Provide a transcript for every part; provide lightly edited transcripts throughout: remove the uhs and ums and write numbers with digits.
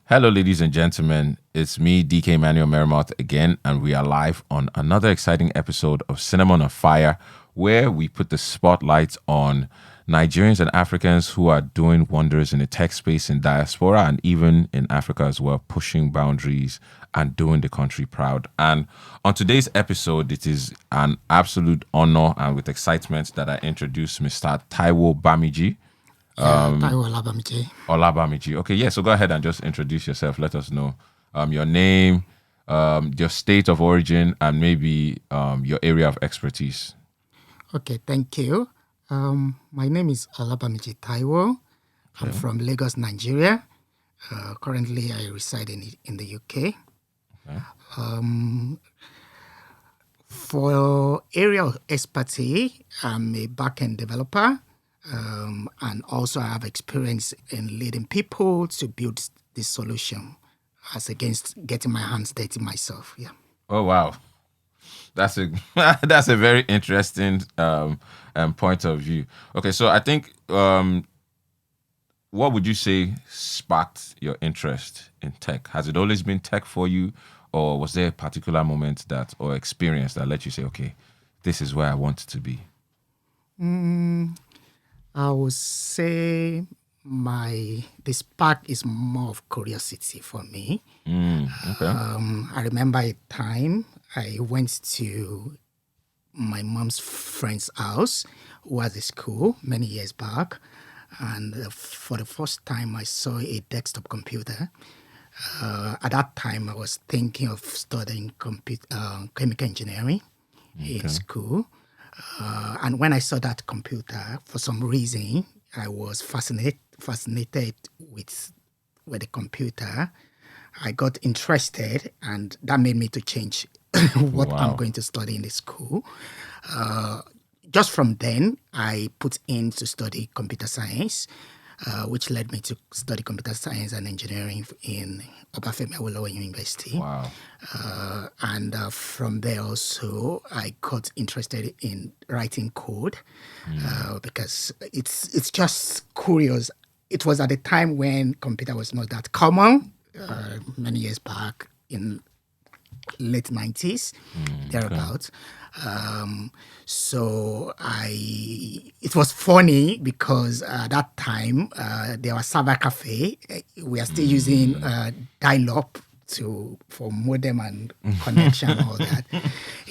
Hello, ladies and gentlemen. It's me, DK Manuel Merrimouth, again, and we are live on another exciting episode of Cinnamon&Fire, where we put the spotlight on Nigerians and Africans who are doing wonders in the tech space in diaspora and even in Africa as well, pushing boundaries and doing the country proud. And on today's episode, it is an absolute honor and with excitement that I introduce Mr. Taiwo Bamiji. Taiwo Olabamiji. Olabamiji. Okay, yeah, so go ahead and just introduce yourself. Let us know your name, your state of origin, and maybe your area of expertise. Okay, thank you. My name is Olabamiji Taiwo. I'm from Lagos, Nigeria. Currently, I reside in the UK. For area of expertise, I'm a back-end developer. And also I have experience in leading people to build this solution as against getting my hands dirty myself. Yeah. Oh, wow. That's a that's a very interesting point of view. Okay, so I think what would you say sparked your interest in tech? Has it always been tech for you, or was there a particular moment that or experience that let you say, okay, this is where I want to be? I would say the spark is more of curiosity for me. Okay. I remember a time I went to my mom's friend's house who was a school many years back. And for the first time, I saw a desktop computer. At that time, I was thinking of studying chemical engineering in school. And when I saw that computer, for some reason, I was fascinated with the computer. I got interested, and that made me to change what I'm going to study in the school. Just from then, I put in to study computer science, which led me to study computer science and engineering in Obafemi Awolowo University. Wow. And from there also, I got interested in writing code because it's just curious. It was at a time when computer was not that common, many years back in late 90s, thereabouts. So it was funny because at that time there was Cyber Cafe. We are still using dial-up for modem and connection and all that.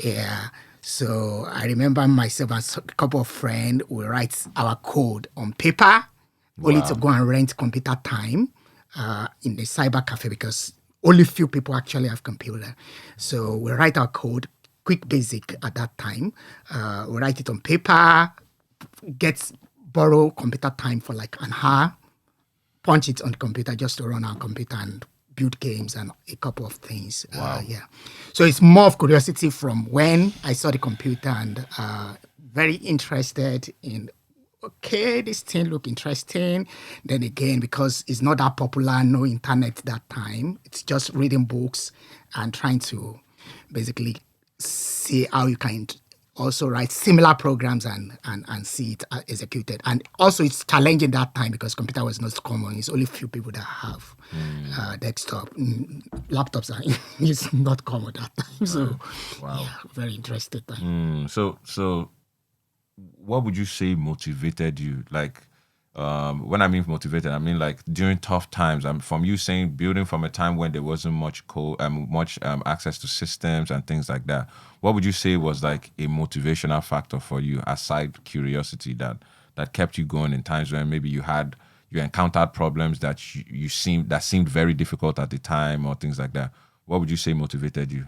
Yeah. So I remember myself and a couple of friends, we write our code on paper, only to go and rent computer time in the Cyber Cafe because only few people actually have computer. So we write our code, quick basic at that time. We write it on paper, borrow computer time for like an hour, punch it on the computer just to run our computer and build games and a couple of things. Yeah. So it's more of curiosity from when I saw the computer and very interested in, okay, this thing look interesting. Then again, because it's not that popular, no internet that time, it's just reading books and trying to basically see how you can also write similar programs and see it executed. And also it's challenging that time because computer was not common. It's only few people that have desktop. Laptops it's not common that time. So yeah, very interested time. So what would you say motivated you? Like, when I mean motivated, I mean like during tough times. From you saying building from a time when there wasn't much access to systems and things like that. What would you say was like a motivational factor for you, aside curiosity, that kept you going in times when maybe you encountered problems that seemed very difficult at the time or things like that? What would you say motivated you?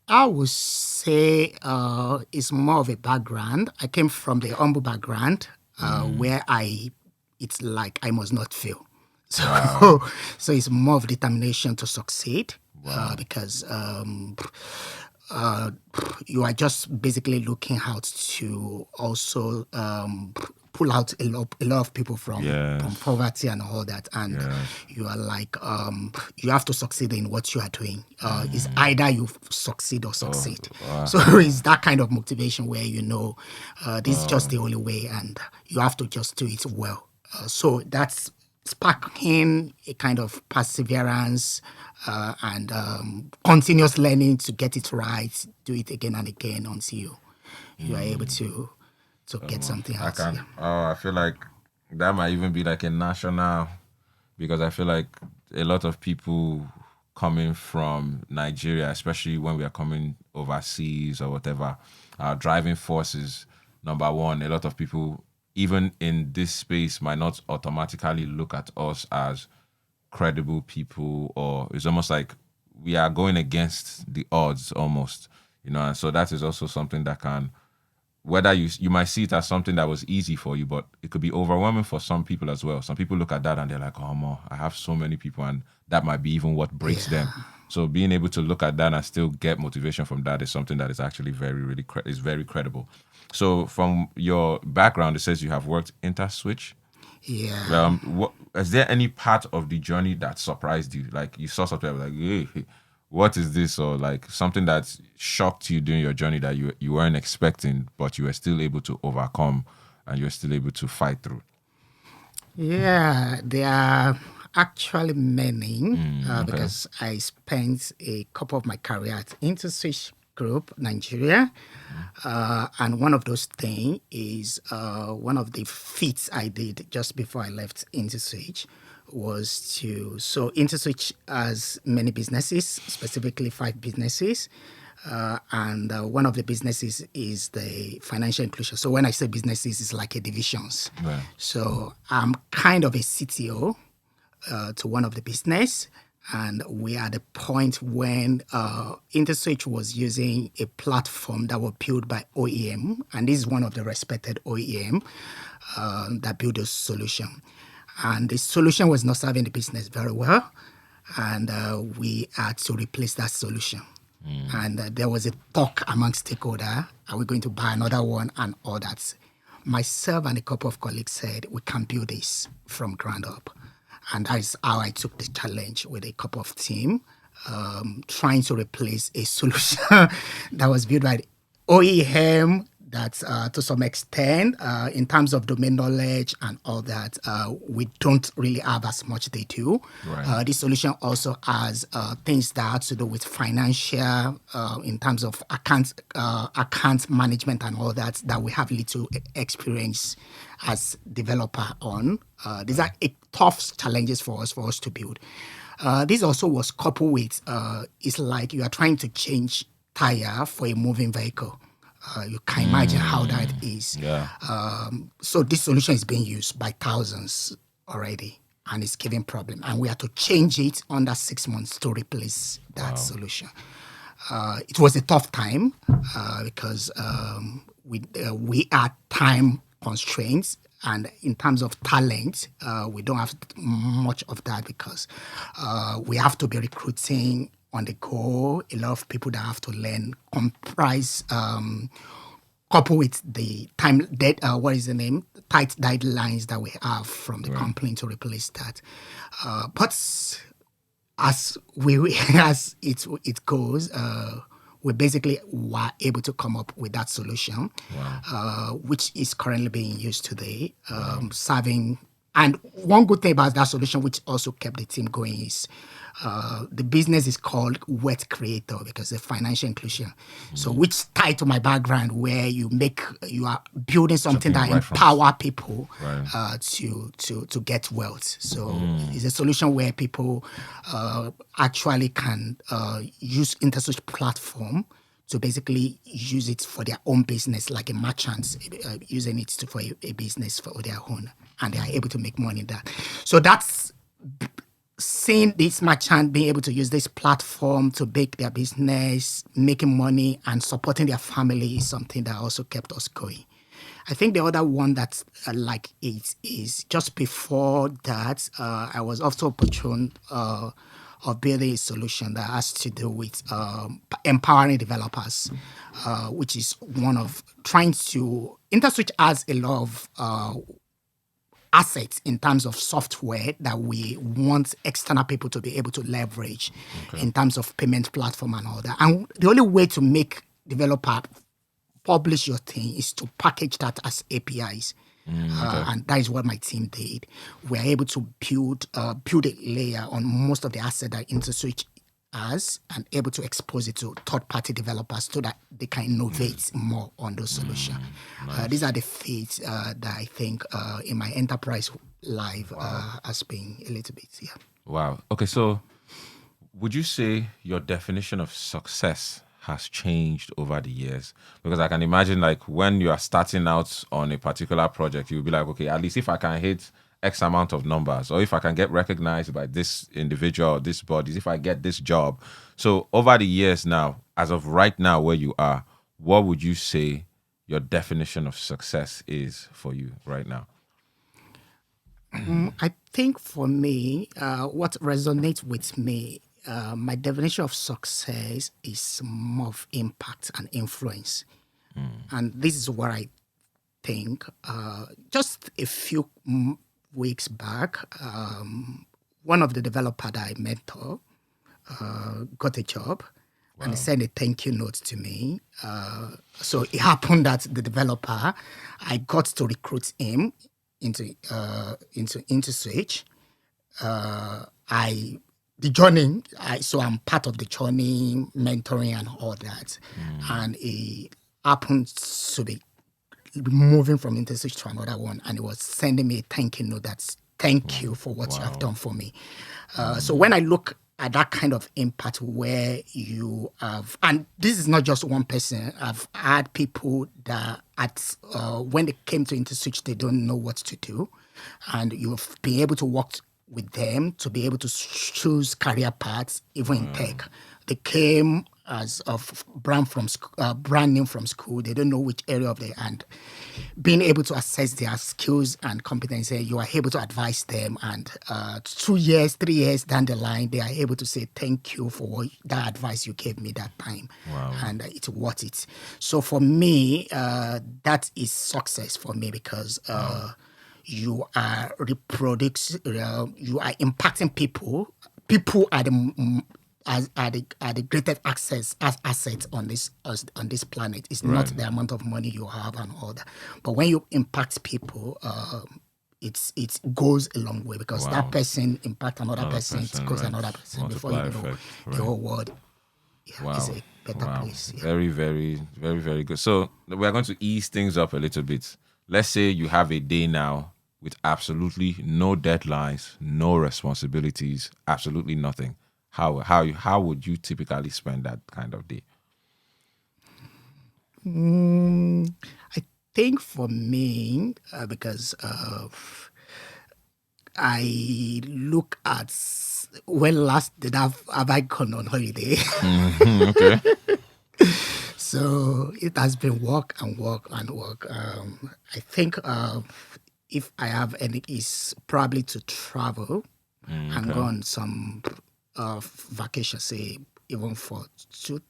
I would say it's more of a background. I came from the humble background where it's like I must not fail. So, so it's more of determination to succeed because you are just basically looking out to also pull out a lot of people from poverty and all that, and you are like you have to succeed in what you are doing. It's either you succeed or succeed. So it's that kind of motivation where this is just the only way, and you have to just do it well. So that's sparking a kind of perseverance and continuous learning to get it right, do it again and again until you are able to get something I out. can. Yeah. I feel like that might even be like a national, because I feel like a lot of people coming from Nigeria, especially when we are coming overseas or whatever, our driving forces. Number one, a lot of people, even in this space, might not automatically look at us as credible people, or it's almost like we are going against the odds almost, and so that is also something that can, whether you might see it as something that was easy for you, but it could be overwhelming for some people as well. Some people look at that and they're like, oh man, I have so many people, and that might be even what breaks them. Yeah. So being able to look at that and still get motivation from that is something that is actually very really is very credible. So from your background, it says you have worked InterSwitch. Yeah. What, is there any part of the journey that surprised you? Like you saw something like, hey, what is this? Or like something that shocked you during your journey that you weren't expecting, but you were still able to overcome and you're still able to fight through. Yeah, there are actually many Okay. because I spent a couple of my career at InterSwitch Group, Nigeria. And one of those things is one of the feats I did just before I left InterSwitch was so InterSwitch has many businesses, specifically 5 businesses. And one of the businesses is the financial inclusion. So when I say businesses, it's like a divisions. Right. So I'm kind of a CTO to one of the business. And we are at the point when InterSwitch was using a platform that was built by OEM. And this is one of the respected OEM that built a solution. And the solution was not serving the business very well. And we had to replace that solution. And there was a talk among stakeholders, are we going to buy another one and all that? Myself and a couple of colleagues said, we can build this from ground up. And that is how I took the challenge with a couple of team, trying to replace a solution that was built by OEM that to some extent, in terms of domain knowledge and all that, we don't really have as much they do. Right. This solution also has things that have to do with financial, in terms of account management and all that we have little experience as developer on. These are tough challenges for us to build. This also was coupled with, it's like you are trying to change tire for a moving vehicle. You can imagine how that is. Yeah. So this solution is being used by thousands already, and it's giving problem. And we had to change it under 6 months to replace that solution. It was a tough time because we are time constraints. And in terms of talent, we don't have much of that because we have to be recruiting on the go. A lot of people that have to learn comprise, coupled with the time, what is the name? Tight deadlines that we have from the company to replace that. But as as it goes, we basically were able to come up with that solution, which is currently being used today, serving. And one good thing about that solution, which also kept the team going, is the business is called Wet Creator because it's financial inclusion. So, which tied to my background, where you are building something that right from- empower people Right. to get wealth. So, it's a solution where people actually can use InterSwitch platform to basically use it for their own business, like a merchant using it for a business for their own, and they are able to make money in that. So that's seeing this merchant being able to use this platform to make their business, making money, and supporting their family is something that also kept us going. I think the other one that's like it is just before that, I was also opportune of building a solution that has to do with empowering developers, which is one of trying to. InterSwitch has a lot of assets in terms of software that we want external people to be able to leverage in terms of payment platform and all that. And the only way to make developer publish your thing is to package that as APIs. Okay. And that is what my team did. We are able to build a layer on most of the asset that InterSwitch has, and able to expose it to third-party developers so that they can innovate more on those solutions. These Nice. are the feats that I think in my enterprise life has been a little bit, yeah. Wow. Okay, so would you say your definition of success has changed over the years? Because I can imagine, like, when you are starting out on a particular project, you'll be like, okay, at least if I can hit X amount of numbers, or if I can get recognized by this individual or this bodies, if I get this job. So over the years now, as of right now where you are, what would you say your definition of success is for you right now? I think for me, what resonates with me, my definition of success is more of impact and influence. And this is what I think. Just a few weeks back, one of the developer that I mentor got a job, and he sent a thank you note to me. So it happened that the developer, I got to recruit him into Switch. I the journey. So I'm part of the journey, mentoring and all that, and it happened to be moving from InterSwitch to another one, and it was sending me a thank you note. That's thank you for what you have done for me. So when I look at that kind of impact where you have, and this is not just one person, I've had people that when they came to InterSwitch, they don't know what to do, and you've been able to work with them to be able to choose career paths, even in tech. They came as of brand new from school. They don't know which area of the and being able to assess their skills and competency, you are able to advise them. And 2 years, 3 years down the line, they are able to say thank you for that advice you gave me that time, and it's worth it. So for me, that is success for me because. You are you are impacting people. People are the greatest assets on this planet. It's not Right. the amount of money you have and all that, but when you impact people, it goes a long way because that Wow. person impact another Another person, it person, goes right? another person before you Multiplier know effect, the right? whole world is Wow. a better Wow. place. Yeah. Very, very, very, very good. So we are going to ease things up a little bit. Let's say you have a day now with absolutely no deadlines, no responsibilities, absolutely nothing. How would you typically spend that kind of day? I think for me, because I look at when last did have I gone on holiday. Okay. So it has been work and work and work. I think if I have any, is probably to travel and go Okay. on some vacation, say even for 2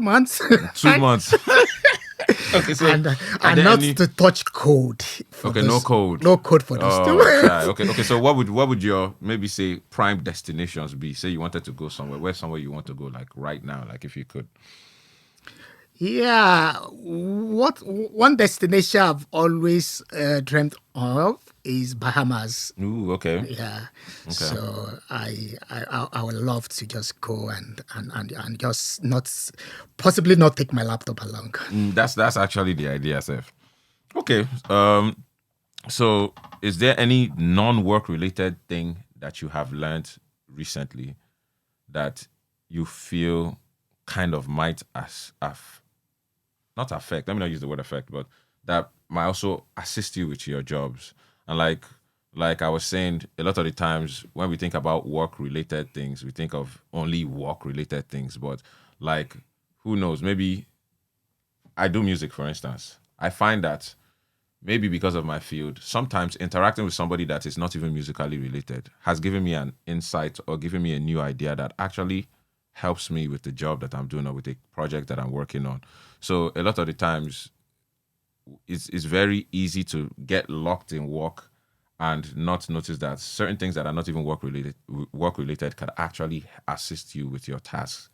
months, 2 months. Okay. So and are and there not any? to touch code for Okay, no those, code. no code for those two. Oh, chai. Okay, okay. So what would your maybe say prime destinations be? Say you wanted to go somewhere. Where's somewhere you want to go like right now? Like if you could. Yeah, what one destination I've always dreamt of is Bahamas. Ooh, okay, Yeah, okay. so I would love to just go and just not possibly not take my laptop along. That's actually the idea, Seth. Okay. So is there any non-work related thing that you have learned recently that you feel kind of might not affect, let me not use the word affect, but that might also assist you with your jobs. And like I was saying, a lot of the times when we think about work related things, we think of only work related things. But like who knows, maybe I do music for instance. I find that maybe because of my field, sometimes interacting with somebody that is not even musically related has given me an insight or given me a new idea that actually helps me with the job that I'm doing or with the project that I'm working on. So a lot of the times it's very easy to get locked in work and not notice that certain things that are not even work related can actually assist you with your tasks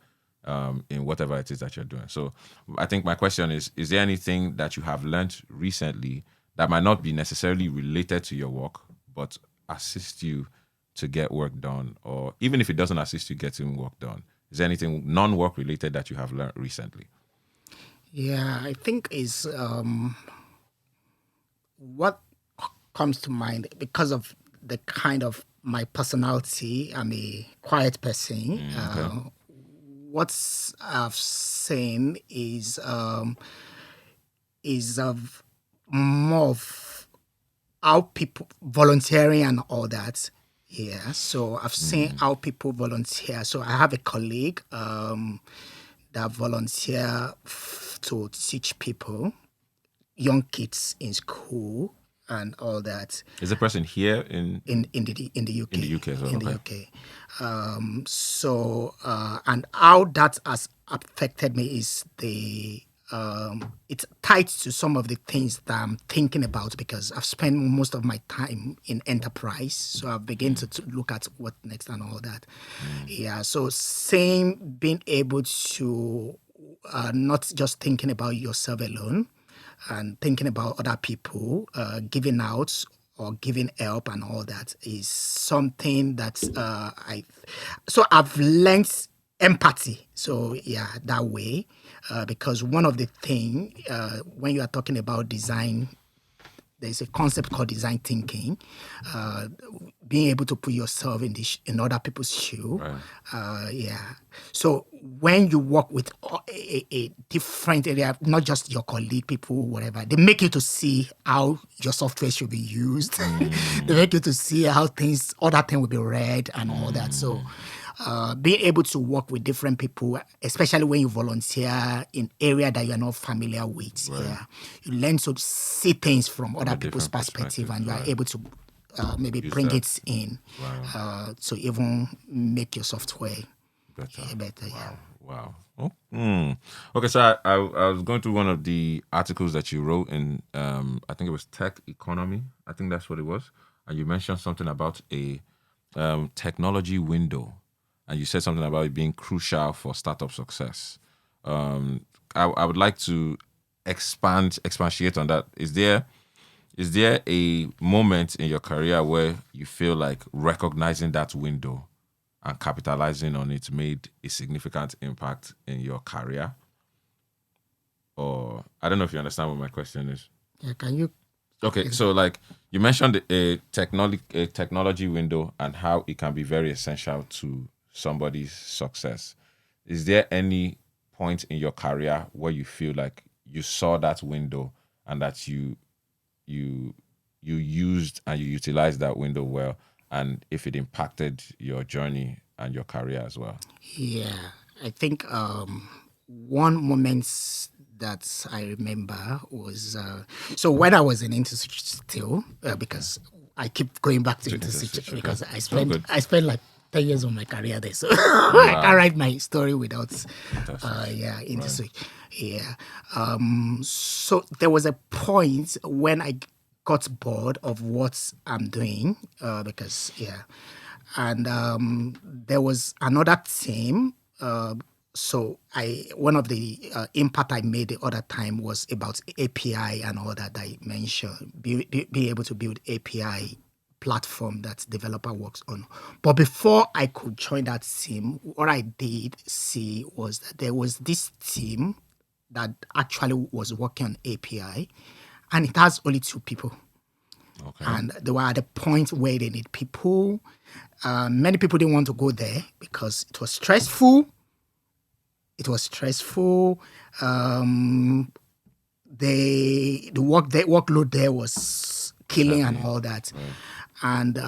in whatever it is that you're doing. So I think my question is there anything that you have learned recently that might not be necessarily related to your work, but assist you to get work done, or even if it doesn't assist you getting work done? Is there anything non-work related that you have learned recently? Yeah, I think is what comes to mind because of the kind of my personality. I'm a quiet person. Okay. What I've seen is of more of how people volunteering and all that. Yeah, so I've seen how people volunteer. So I have a colleague that volunteer to teach people, young kids in school and all that Is the person here in in the UK. in the UK as well? In the Okay. UK. And how that has affected me is it's tied to some of the things that I'm thinking about because I've spent most of my time in enterprise. So I've begun to look at what next and all that. Yeah. So same being able to not just thinking about yourself alone and thinking about other people, giving out or giving help and all that is something that I've learned empathy. So yeah, that way, because one of the thing when you are talking about design, there's a concept called design thinking, uh, being able to put yourself in other people's shoe. Right. Yeah. So when you work with a different area, not just your colleague, people, whatever, they make you to see how your software should be used. They make you to see how other things will be read and all that. So being able to work with different people, especially when you volunteer in area that you're not familiar with, yeah, you learn to see things from other a people's different perspective, and you are right. able to maybe Use bring that. it in to even make your software Better. better. Yeah. Wow. Oh, okay, so I was going through one of the articles that you wrote in I think it was Tech Economy. I think that's what it was. And you mentioned something about a technology window, and you said something about it being crucial for startup success. I would like to expatiate on that. Is there a moment in your career where you feel like recognizing that window and capitalizing on it made a significant impact in your career? Or I don't know if you understand what my question is. Yeah. Can you? Okay, so like you mentioned a technology window and how it can be very essential to somebody's success. Is there any point in your career where you feel like you saw that window and that you you used and you utilized that window well, and if it impacted your journey and your career as well? Yeah, I think one moment that I remember was so when I was in Institute still, because I keep going back to Institute Okay. because Oh, good. I spent like 10 years of my career there, so I can't write my story without Fantastic. yeah Institute. Yeah, so there was a point when I got bored of what I'm doing because yeah, and there was another team. So one of the impact I made the other time was about API and all that I mentioned. Be able to build API platform that developer works on. But before I could join that team, what I did see was that there was this team that actually was working on API, and it has only 2 people. Okay. And they were at a point where they need people. Many people didn't want to go there because it was stressful. It was stressful. The workload there was killing and all that. And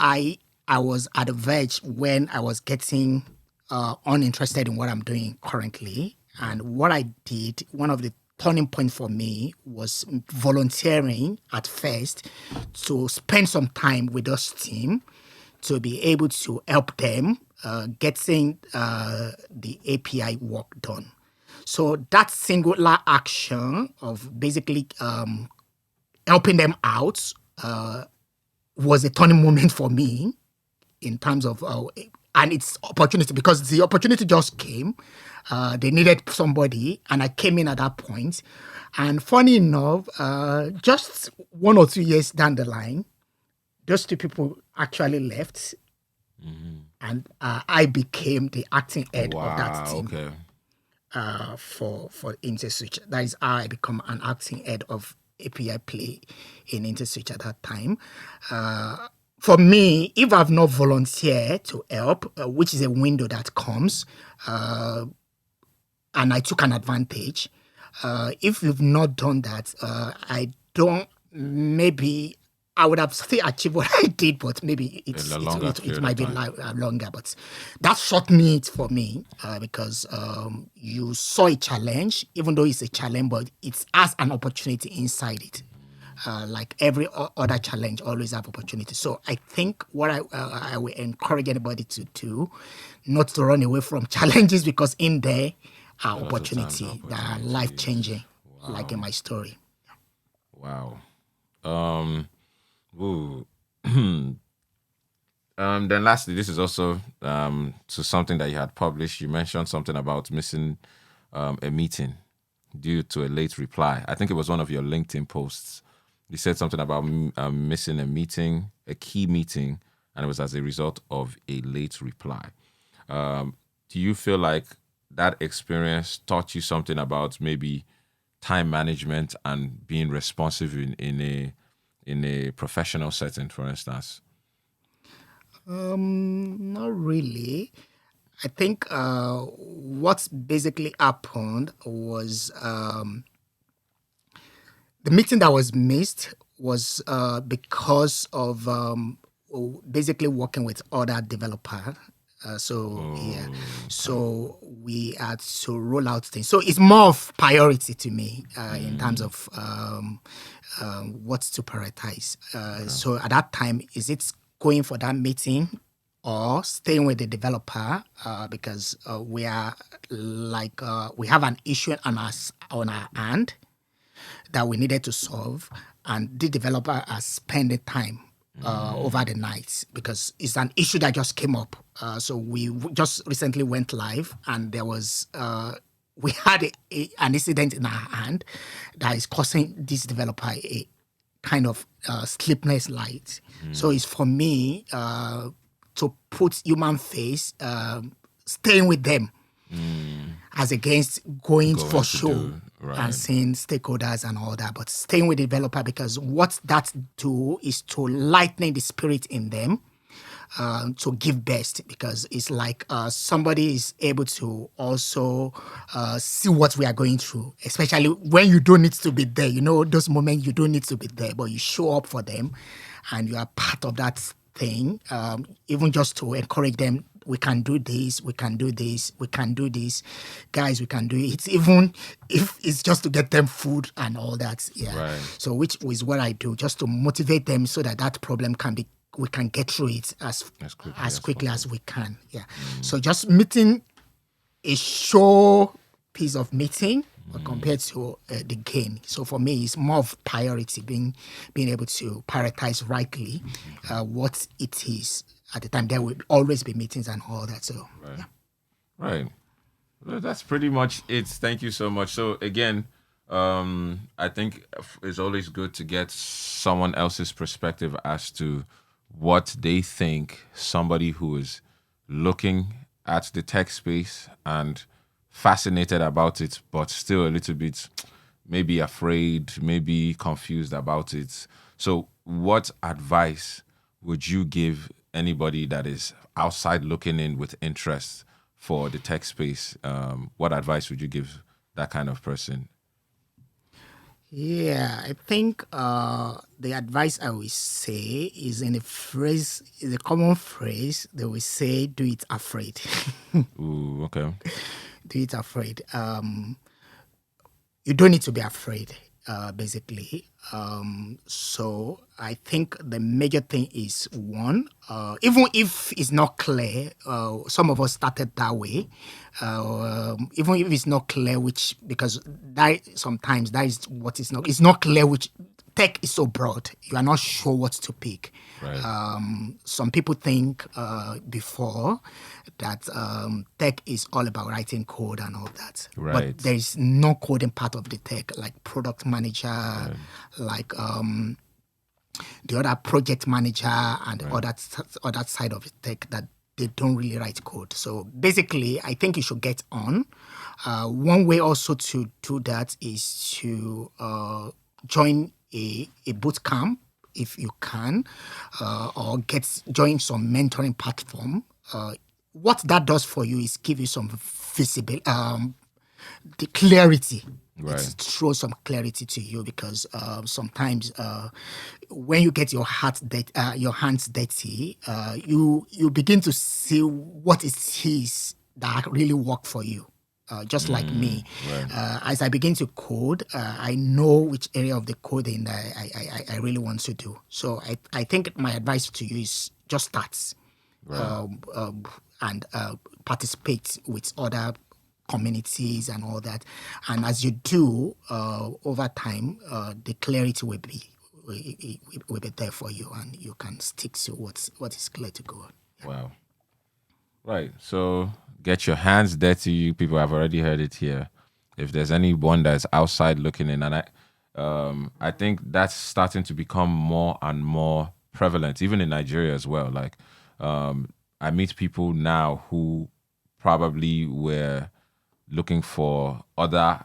I was at the verge when I was getting uninterested in what I'm doing currently. And what I did, one of the turning point for me was volunteering at first to spend some time with this team to be able to help them getting the API work done. So that singular action of basically helping them out was a turning moment for me in terms of and it's opportunity because the opportunity just came. They needed somebody, and I came in at that point. And funny enough, just 1 or 2 years down the line, those two people actually left, and I became the acting head of that Wow. team Okay. for InterSwitch. That is how I become an acting head of API Play in InterSwitch at that time. For me, if I've not volunteered to help, which is a window that comes, and I took an advantage. If you've not done that, I don't. Maybe I would have still achieved what I did, but maybe In a longer it period of might be time. longer. But that shortened it for me because you saw a challenge, even though it's a challenge, but it's as an opportunity inside it. Like every other challenge, always have opportunity. So I think what I will encourage anybody to do, not to run away from challenges, because in there are A lot of times opportunity that are life opportunities. changing, like in Wow. my story. Wow. Ooh. Then lastly, this is also to something that you had published. You mentioned something about missing a meeting due to a late reply. I think it was one of your LinkedIn posts. You said something about missing a meeting, a key meeting, and it was as a result of a late reply. Do you feel like that experience taught you something about maybe time management and being responsive in a professional setting, for instance? Not really. I think what basically happened was the meeting that was missed was because of basically working with other developer. So yeah, Oh, okay. so we had to roll out things. So it's more of priority to me in terms Mm, of what to prioritize. okay. So at that time, is it going for that meeting or staying with the developer because we are like we have an issue on our hand that we needed to solve, and the developer has spent the time over the night because it's an issue that just came up. So we just recently went live, and there was we had an incident in our hand that is causing this developer a kind of sleepless night. So it's for me to put human face, staying with them Mm, as against going for going to show do and right. seeing stakeholders and all that, but staying with the developer because what that do is to lighten the spirit in them to give best because it's like somebody is able to also see what we are going through, especially when you don't need to be there. You know, those moments you don't need to be there, but you show up for them and you are part of that thing, even just to encourage them. We can do this, we can do this, we can do this. Guys, we can do it. Even if it's just to get them food and all that. Yeah. Right. So which is what I do, just to motivate them so that that problem can be we can get through it As as as quickly as possible. we can. Yeah. Mm, So just meeting a short piece of meeting mm, compared to the gain. So for me, it's more of priority, being able to prioritize rightly okay. what it is at the time. There will always be meetings and all that. So Right. yeah. Right. Well, that's pretty much it. Thank you so much. So again, I think it's always good to get someone else's perspective as to what they think somebody who is looking at the tech space and fascinated about it, but still a little bit maybe afraid, maybe confused about it. So, what advice would you give anybody that is outside looking in with interest for the tech space? What advice would you give that kind of person? Yeah, I think the advice I will say is in a phrase, is a common phrase. They will say, "Do it afraid." Ooh, okay. Do it afraid. You don't need to be afraid, basically. So I think the major thing is one, even if it's not clear, some of us started that way. Even if it's not clear, which because that sometimes that is what is not. It's not clear which tech is so broad, you are not sure what to pick. Right. Some people think before that tech is all about writing code and all that. Right. But there is no coding part of the tech, like product manager, like the other project manager and other side of the tech that they don't really write code. So basically, I think you should get on. One way also to do that is to join a boot camp if you can, or join some mentoring platform. What that does for you is give you some visible, the clarity. Right. It throws some clarity to you because sometimes when you get your hands dirty, you begin to see what it is that really work for you. Just like me, as I begin to code, I know which area of the coding I really want to do. So I think my advice to you is just start and participate with other communities and all that. And as you do, over time, the clarity will be there for you, and you can stick to what is clear to go on. Wow. Right. So get your hands dirty. You people have already heard it here. If there's anyone that's outside looking in, and I think that's starting to become more and more prevalent, even in Nigeria as well. Like, I meet people now who probably were looking for other,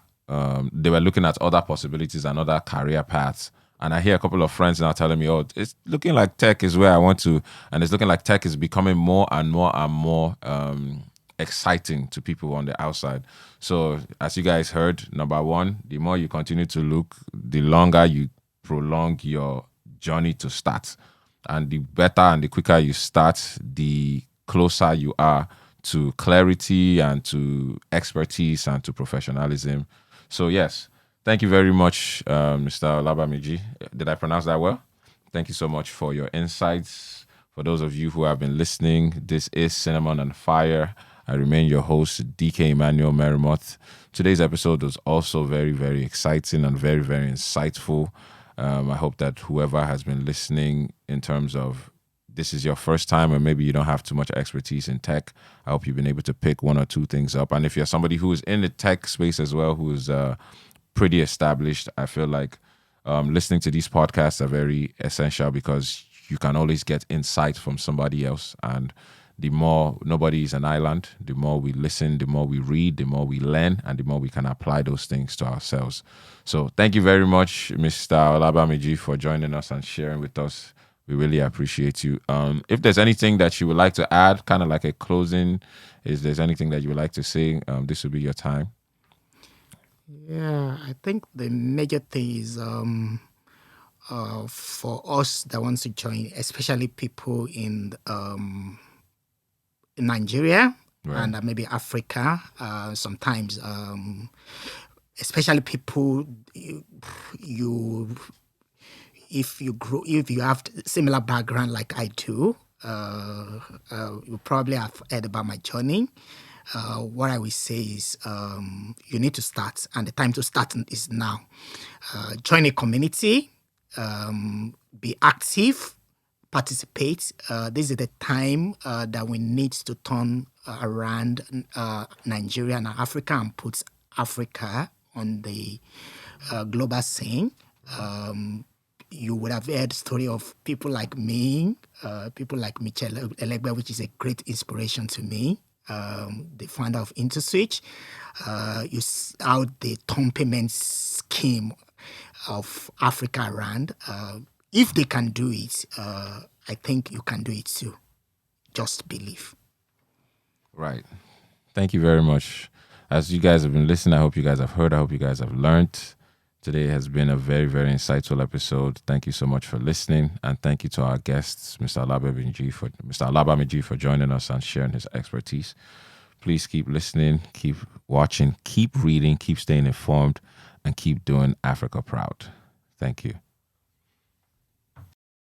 they were looking at other possibilities and other career paths. And I hear a couple of friends now telling me, oh, it's looking like tech is where I want to. And it's looking like tech is becoming more and more and more exciting to people on the outside. So as you guys heard, number one, the more you continue to look, the longer you prolong your journey to start. And the better and the quicker you start, the closer you are to clarity and to expertise and to professionalism. So yes, thank you very much, Mr. Olabamiji. Did I pronounce that well? Thank you so much for your insights. For those of you who have been listening, this is Cinnamon&Fire. I remain your host, DK Emmanuel Merimoth. Today's episode was also very, very exciting and very, very insightful. I hope that whoever has been listening, in terms of this is your first time or maybe you don't have too much expertise in tech, I hope you've been able to pick one or two things up. And if you're somebody who is in the tech space as well, who is pretty established, I feel like listening to these podcasts are very essential because you can always get insight from somebody else. And the more, nobody is an island, the more we listen, the more we read, the more we learn, and the more we can apply those things to ourselves. So thank you very much, Mr. Olabamiji, for joining us and sharing with us. We really appreciate you. If there's anything that you would like to add, kind of like a closing, is there's anything that you would like to say, this will be your time. Yeah, I think the major thing is for us that wants to join, especially people in Nigeria and maybe Africa, sometimes, especially people if you have similar background like I do, you probably have heard about my journey. What I will say is you need to start, and the time to start is now. Join a community, be active, participate. This is the time that we need to turn around Nigeria and Africa and put Africa on the global scene. You would have heard story of people like me, people like Michelle Elegbe, which is a great inspiration to me. The founder of InterSwitch, how they turn payment scheme of Africa around. If they can do it, I think you can do it too. Just believe. Right. Thank you very much. As you guys have been listening, I hope you guys have heard. I hope you guys have learned. Today has been a very, very insightful episode. Thank you so much for listening. And thank you to our guests, Mr. Olabamiji for joining us and sharing his expertise. Please keep listening, keep watching, keep reading, keep staying informed, and keep doing Africa proud. Thank you.